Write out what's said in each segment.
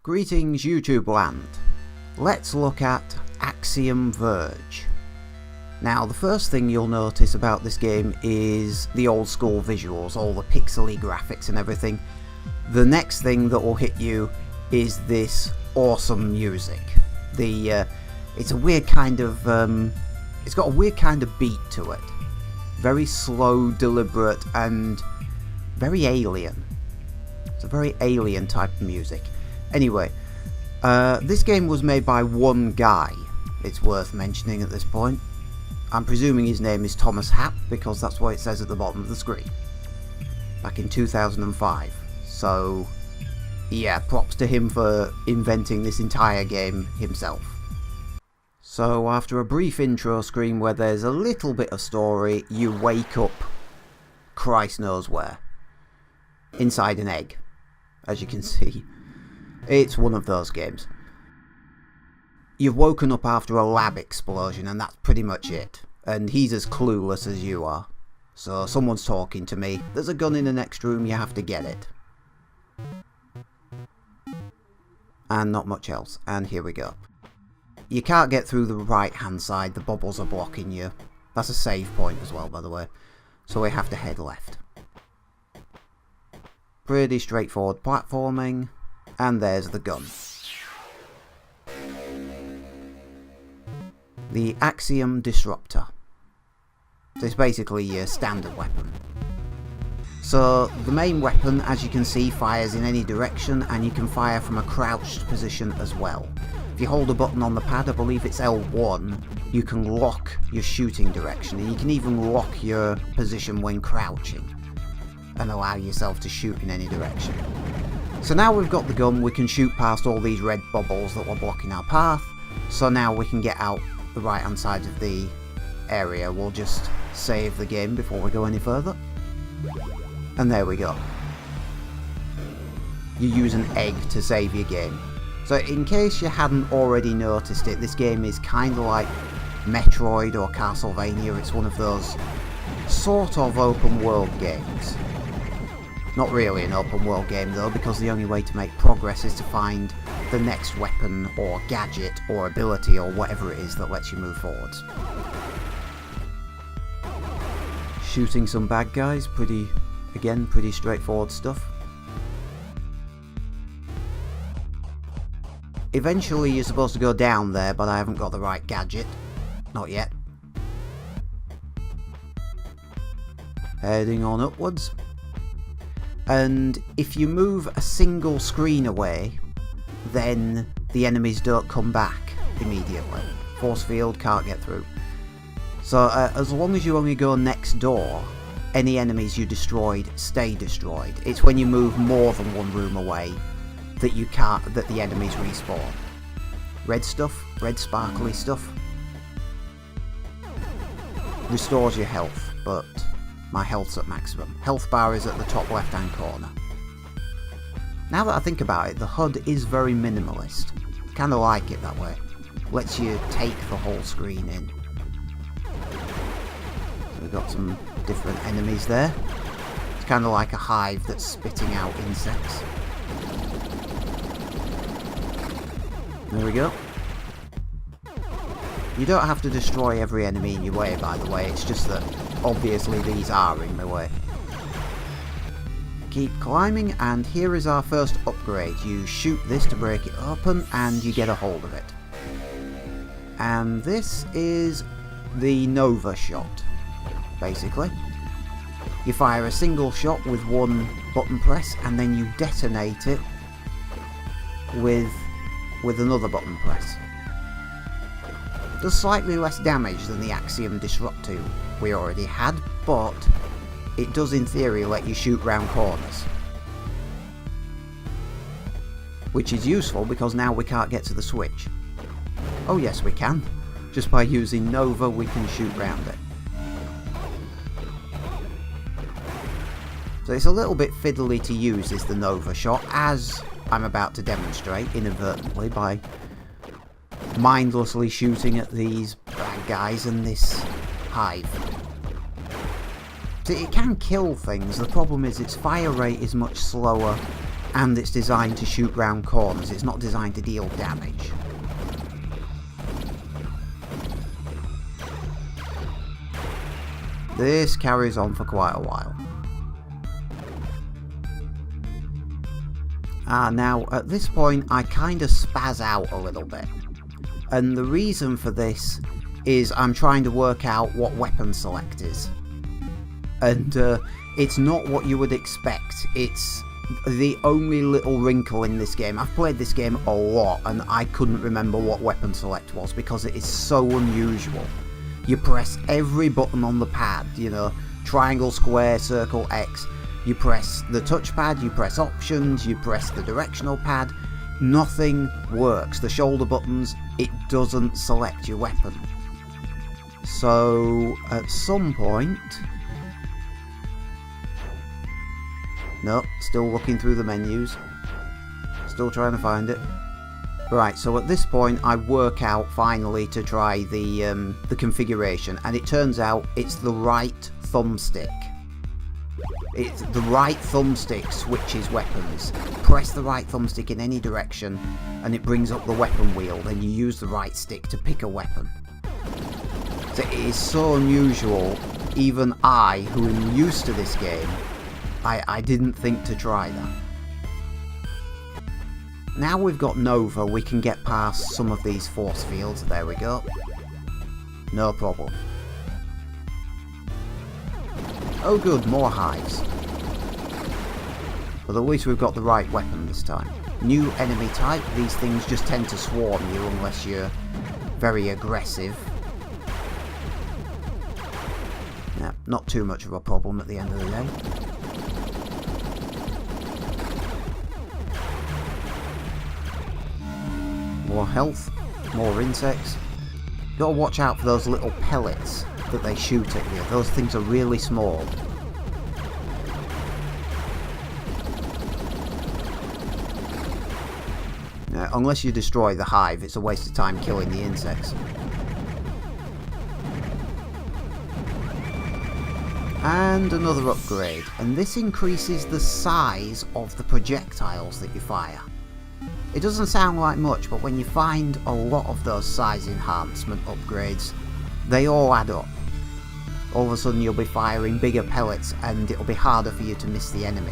Greetings YouTube land. Let's look at Axiom Verge. Now the first thing you'll notice about this game is the old school visuals, all the pixely graphics and everything. The next thing that will hit you is this awesome music. It's a weird kind of, it's got a weird kind of beat to it. Very slow, deliberate and very alien. It's a very alien type of music. Anyway, this game was made by one guy, it's worth mentioning at this point. I'm presuming his name is Thomas Happ, because that's what it says at the bottom of the screen. Back in 2005. So, yeah, props to him for inventing this entire game himself. So, after a brief intro screen where there's a little bit of story, you wake up Christ knows where. Inside an egg, as you can see. It's one of those games. You've woken up after a lab explosion and that's pretty much it. And he's as clueless as you are. So someone's talking to me, there's a gun in the next room, you have to get it. And not much else, and here we go. You can't get through the right hand side, the bubbles are blocking you. That's a save point as well, by the way. So we have to head left. Pretty straightforward platforming. And there's the gun. The Axiom Disruptor. It's basically your standard weapon. So the main weapon, as you can see, fires in any direction, and you can fire from a crouched position as well. If you hold a button on the pad, I believe it's L1, you can lock your shooting direction, and you can even lock your position when crouching and allow yourself to shoot in any direction. So now we've got the gun, we can shoot past all these red bubbles that were blocking our path. So now we can get out the right hand side of the area. We'll just save the game before we go any further. And there we go. You use an egg to save your game. So in case you hadn't already noticed it, this game is kind of like Metroid or Castlevania. It's one of those sort of open world games. Not really an open world game though, because the only way to make progress is to find the next weapon or gadget or ability or whatever it is that lets you move forwards. Shooting some bad guys, pretty straightforward stuff. Eventually you're supposed to go down there, but I haven't got the right gadget. Not yet. Heading on upwards. And if you move a single screen away, then the enemies don't come back immediately. Force field, can't get through. So as long as you only go next door, any enemies you destroyed stay destroyed. It's when you move more than one room away that that the enemies respawn. Red stuff, red sparkly stuff, restores your health, but my health's at maximum. Health bar is at the top left hand corner. Now that I think about it, the HUD is very minimalist. Kinda like it that way. Lets you take the whole screen in. So we've got some different enemies there. It's kinda like a hive that's spitting out insects. There we go. You don't have to destroy every enemy in your way, by the way, it's just that obviously these are in my way. Keep climbing, and here is our first upgrade. You shoot this to break it open and you get a hold of it. And this is the Nova shot, basically. You fire a single shot with one button press and then you detonate it with another button press. Does slightly less damage than the Axiom Disruptor we already had, but it does in theory let you shoot round corners. Which is useful because now we can't get to the switch. Oh yes we can. Just by using Nova we can shoot round it. So it's a little bit fiddly to use is the Nova shot, as I'm about to demonstrate inadvertently by mindlessly shooting at these bad guys and this hive. So it can kill things, the problem is its fire rate is much slower and it's designed to shoot round corners. It's not designed to deal damage. This carries on for quite a while. Now at this point I kind of spaz out a little bit, and the reason for this is I'm trying to work out what weapon select is, and it's not what you would expect. It's the only little wrinkle in this game. I've played this game a lot and I couldn't remember what weapon select was because it is so unusual. You press every button on the pad, you know, triangle, square, circle, X. You press the touchpad, you press options, you press the directional pad. Nothing works. The shoulder buttons, it doesn't select your weapon. So at some point... Nope, still looking through the menus. Still trying to find it. Right, so at this point I work out finally to try the configuration, and it turns out it's the right thumbstick. It's the right thumbstick switches weapons. Press the right thumbstick in any direction and it brings up the weapon wheel, then you use the right stick to pick a weapon. So it is so unusual, even I, who am used to this game, I didn't think to try that. Now we've got Nova, we can get past some of these force fields. There we go. No problem. Oh good, more hives. But at least we've got the right weapon this time. New enemy type, these things just tend to swarm you unless you're very aggressive. Yeah, not too much of a problem at the end of the day. More health, more insects. Gotta watch out for those little pellets that they shoot at you. Those things are really small. Unless you destroy the hive, it's a waste of time killing the insects. And another upgrade, and this increases the size of the projectiles that you fire. It doesn't sound like much, but when you find a lot of those size enhancement upgrades, they all add up. All of a sudden you'll be firing bigger pellets and it'll be harder for you to miss the enemy.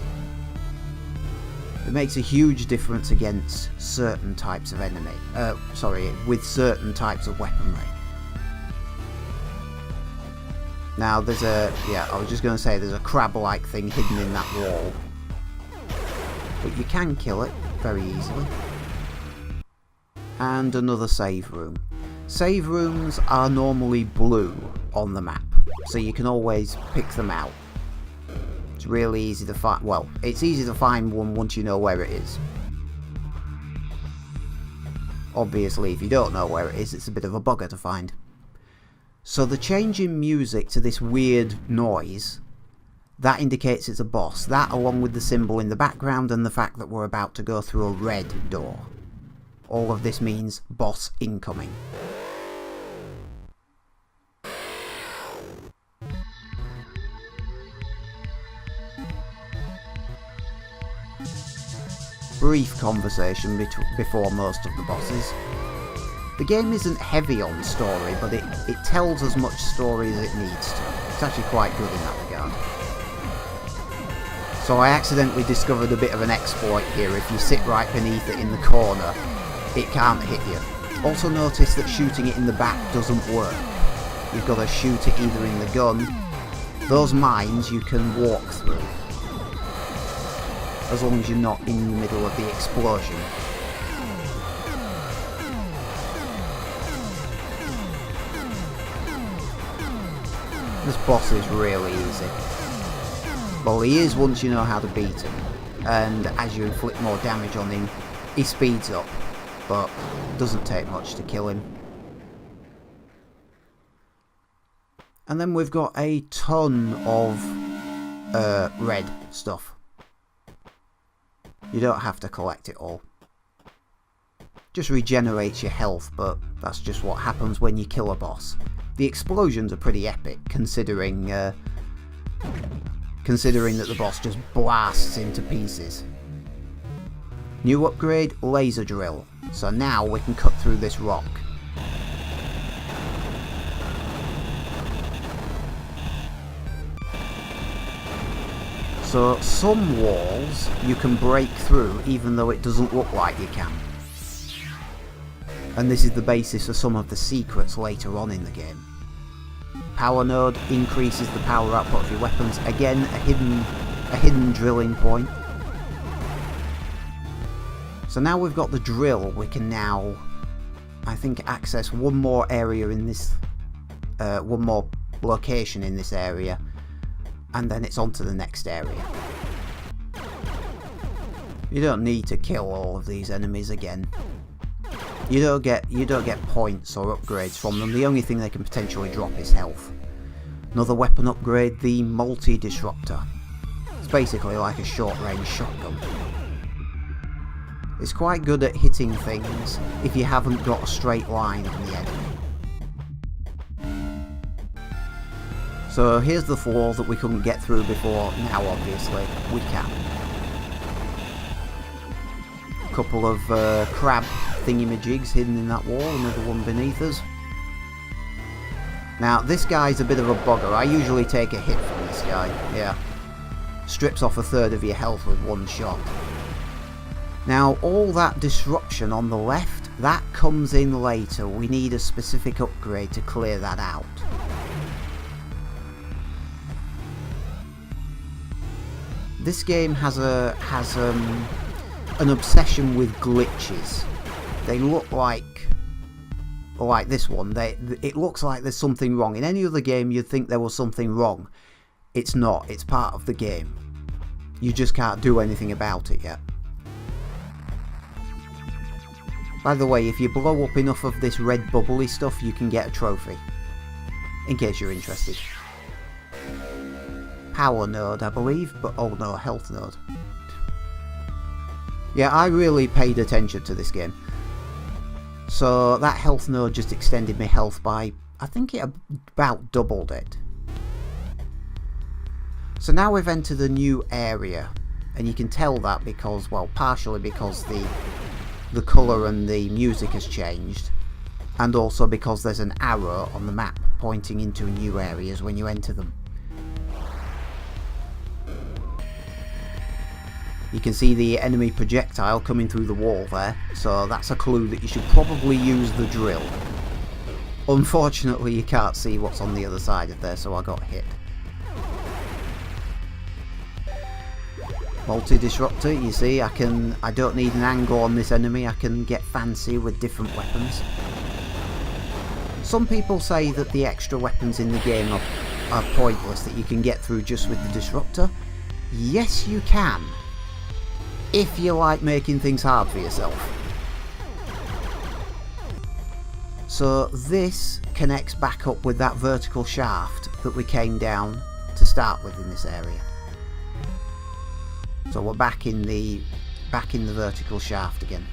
It makes a huge difference against certain types of enemy. With certain types of weaponry. Now there's I was just going to say there's a crab-like thing hidden in that wall. But you can kill it very easily. And another save room. Save rooms are normally blue on the map, so you can always pick them out. It's really easy to find. Well, it's easy to find one once you know where it is. Obviously, if you don't know where it is, it's a bit of a bugger to find. So the change in music to this weird noise, that indicates it's a boss. That, along with the symbol in the background and the fact that we're about to go through a red door. All of this means boss incoming. Brief conversation before most of the bosses. The game isn't heavy on story, but it tells as much story as it needs to. It's actually quite good in that regard. So I accidentally discovered a bit of an exploit here. If you sit right beneath it in the corner, it can't hit you. Also notice that shooting it in the back doesn't work. You've got to shoot it either in the gun. Those mines you can walk through, as long as you're not in the middle of the explosion. This boss is really easy. Well, he is once you know how to beat him, and as you inflict more damage on him, he speeds up, but it doesn't take much to kill him. And then we've got a ton of red stuff. You don't have to collect it all. Just regenerates your health, but that's just what happens when you kill a boss. The explosions are pretty epic, considering that the boss just blasts into pieces. New upgrade, laser drill. So now we can cut through this rock. So some walls you can break through even though it doesn't look like you can. And this is the basis of some of the secrets later on in the game. Power node increases the power output of your weapons. Again, a hidden drilling point. So now we've got the drill, we can now, I think, access one more area in this, one more location in this area, and then it's on to the next area. You don't need to kill all of these enemies again. You don't get points or upgrades from them. The only thing they can potentially drop is health. Another weapon upgrade, the multi-disruptor. It's basically like a short-range shotgun. It's quite good at hitting things if you haven't got a straight line on the enemy. So here's the floor that we couldn't get through before. Now obviously we can. A couple of crab thingamajigs hidden in that wall, another one beneath us. Now this guy's a bit of a bugger. I usually take a hit from this guy, yeah. Strips off a third of your health with one shot. Now all that disruption on the left, that comes in later. We need a specific upgrade to clear that out. This game has an obsession with glitches. They look like this one. It looks like there's something wrong. In any other game you'd think there was something wrong. It's not. It's part of the game. You just can't do anything about it yet. By the way, if you blow up enough of this red bubbly stuff, you can get a trophy. In case you're interested. Power node, I believe, but oh no, health node. Yeah, I really paid attention to this game. So that health node just extended my health by, I think it about doubled it. So now we've entered a new area, and you can tell that because, well, partially because the colour and the music has changed, and also because there's an arrow on the map pointing into new areas when you enter them. You can see the enemy projectile coming through the wall there, so that's a clue that you should probably use the drill. Unfortunately you can't see what's on the other side of there, so I got hit. Multi-disruptor, you see, I don't need an angle on this enemy, I can get fancy with different weapons. Some people say that the extra weapons in the game are pointless, that you can get through just with the disruptor. Yes you can, if you like making things hard for yourself. So this connects back up with that vertical shaft that we came down to start with in this area. So we're back in the vertical shaft again.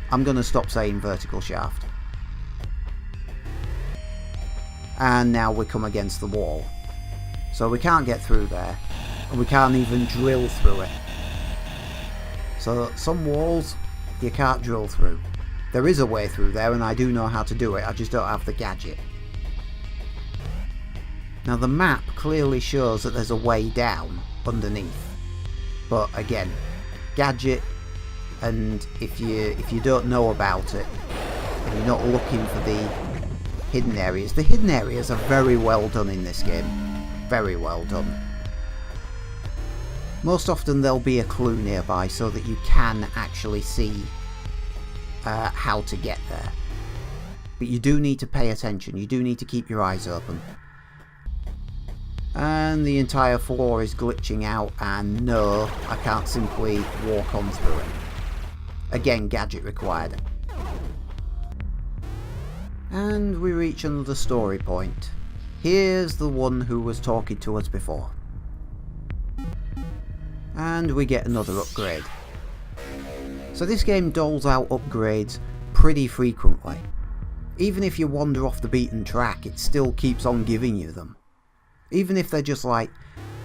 I'm going to stop saying vertical shaft. And now we come against the wall. So we can't get through there. And we can't even drill through it. So some walls you can't drill through. There is a way through there and I do know how to do it, I just don't have the gadget. Now the map clearly shows that there's a way down underneath, but again, gadget, and if you don't know about it and you're not looking for the hidden areas are very well done in this game, very well done. Most often there'll be a clue nearby so that you can actually see how to get there, but you do need to pay attention, you do need to keep your eyes open. And the entire floor is glitching out, and no, I can't simply walk on through it. Again, gadget required. And we reach another story point. Here's the one who was talking to us before. And we get another upgrade. So this game doles out upgrades pretty frequently. Even if you wander off the beaten track, it still keeps on giving you them. Even if they're just like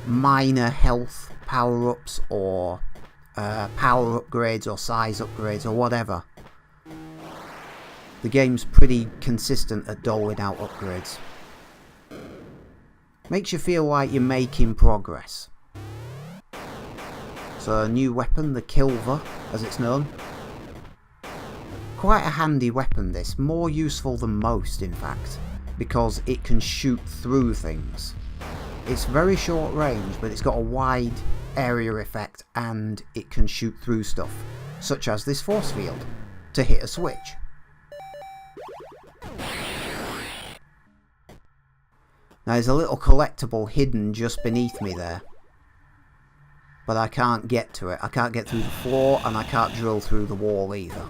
minor health power-ups or power upgrades or size upgrades or whatever. The game's pretty consistent at doling out upgrades. Makes you feel like you're making progress. So a new weapon, the Kilver, as it's known. Quite a handy weapon this, more useful than most in fact, because it can shoot through things. It's very short range, but it's got a wide area effect and it can shoot through stuff, such as this force field, to hit a switch. Now there's a little collectible hidden just beneath me there, but I can't get to it. I can't get through the floor and I can't drill through the wall either.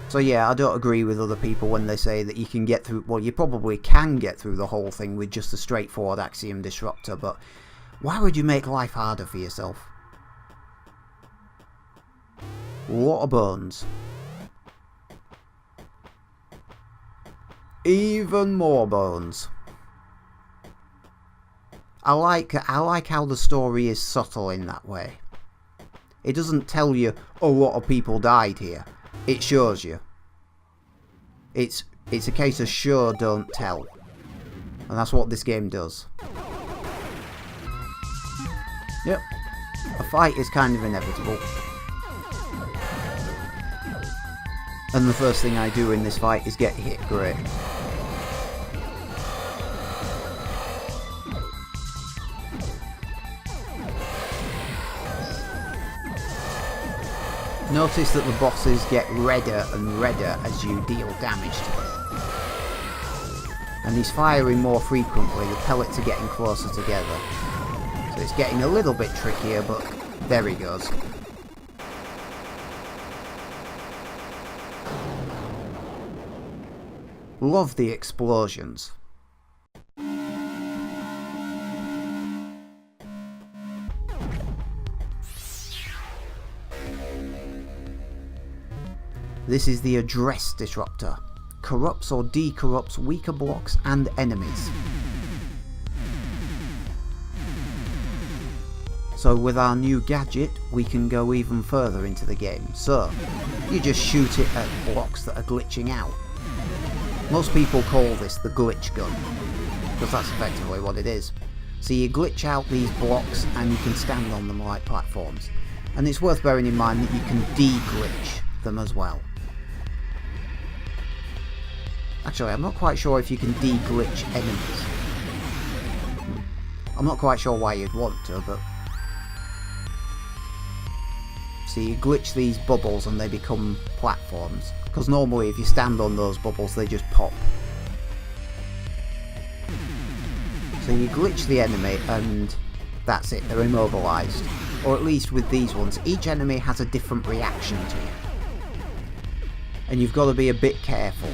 So yeah, I don't agree with other people when they say that you can get through, well, you probably can get through the whole thing with just a straightforward Axiom disruptor, but why would you make life harder for yourself? Lot of bones. Even more bones. I like how the story is subtle in that way. It doesn't tell you a lot of people died here. It shows you. It's a case of show, don't tell. And that's what this game does. Yep. A fight is kind of inevitable. And the first thing I do in this fight is get hit great. Notice that the bosses get redder and redder as you deal damage to them. And he's firing more frequently, the pellets are getting closer together. So it's getting a little bit trickier, but there he goes. Love the explosions. This is the Address Disruptor. Corrupts or decorrupts weaker blocks and enemies. So with our new gadget, we can go even further into the game. So, you just shoot it at blocks that are glitching out. Most people call this the glitch gun, because that's effectively what it is. So you glitch out these blocks and you can stand on them like platforms. And it's worth bearing in mind that you can de-glitch them as well. Actually, I'm not quite sure if you can de-glitch enemies. I'm not quite sure why you'd want to, but... So you glitch these bubbles and they become platforms. Because normally if you stand on those bubbles, they just pop. So you glitch the enemy and that's it, they're immobilized. Or at least with these ones, each enemy has a different reaction to you. And you've got to be a bit careful,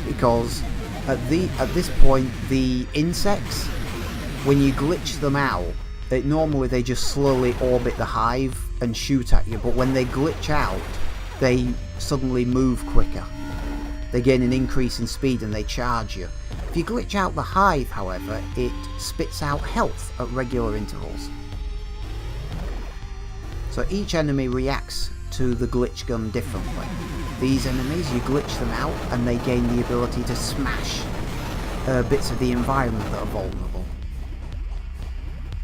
because at this point the insects, when you glitch them out, normally they just slowly orbit the hive and shoot at you, but when they glitch out, they suddenly move quicker. They gain an increase in speed and they charge you. If you glitch out the hive, however, it spits out health at regular intervals. So each enemy reacts to the glitch gun differently. These enemies, you glitch them out and they gain the ability to smash bits of the environment that are vulnerable.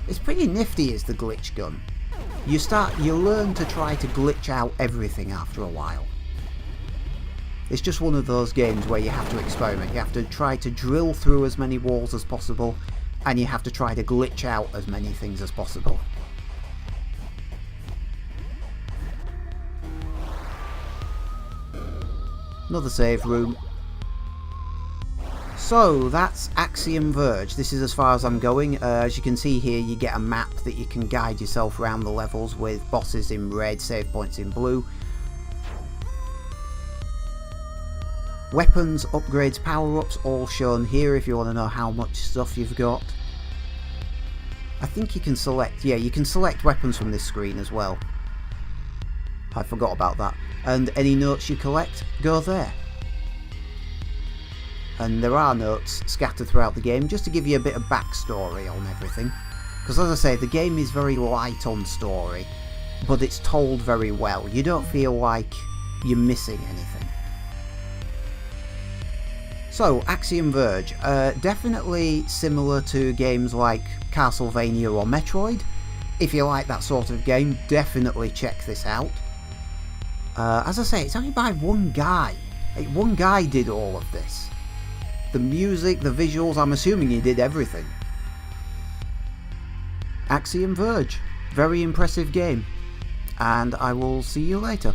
It's pretty nifty as the glitch gun. You learn to try to glitch out everything after a while. It's just one of those games where you have to experiment. You have to try to drill through as many walls as possible, and you have to try to glitch out as many things as possible. Another save room. So that's Axiom Verge. This is as far as I'm going. As you can see here, you get a map that you can guide yourself around the levels with bosses in red, save points in blue. Weapons, upgrades, power-ups, all shown here if you want to know how much stuff you've got. I think you can select, yeah, you can select weapons from this screen as well. I forgot about that. And any notes you collect, go there. And there are notes scattered throughout the game just to give you a bit of backstory on everything. Because as I say, the game is very light on story, but it's told very well. You don't feel like you're missing anything. So, Axiom Verge, definitely similar to games like Castlevania or Metroid. If you like that sort of game, definitely check this out. As I say, it's only by one guy. Like, one guy did all of this. The music, the visuals, I'm assuming he did everything. Axiom Verge, very impressive game, and I will see you later.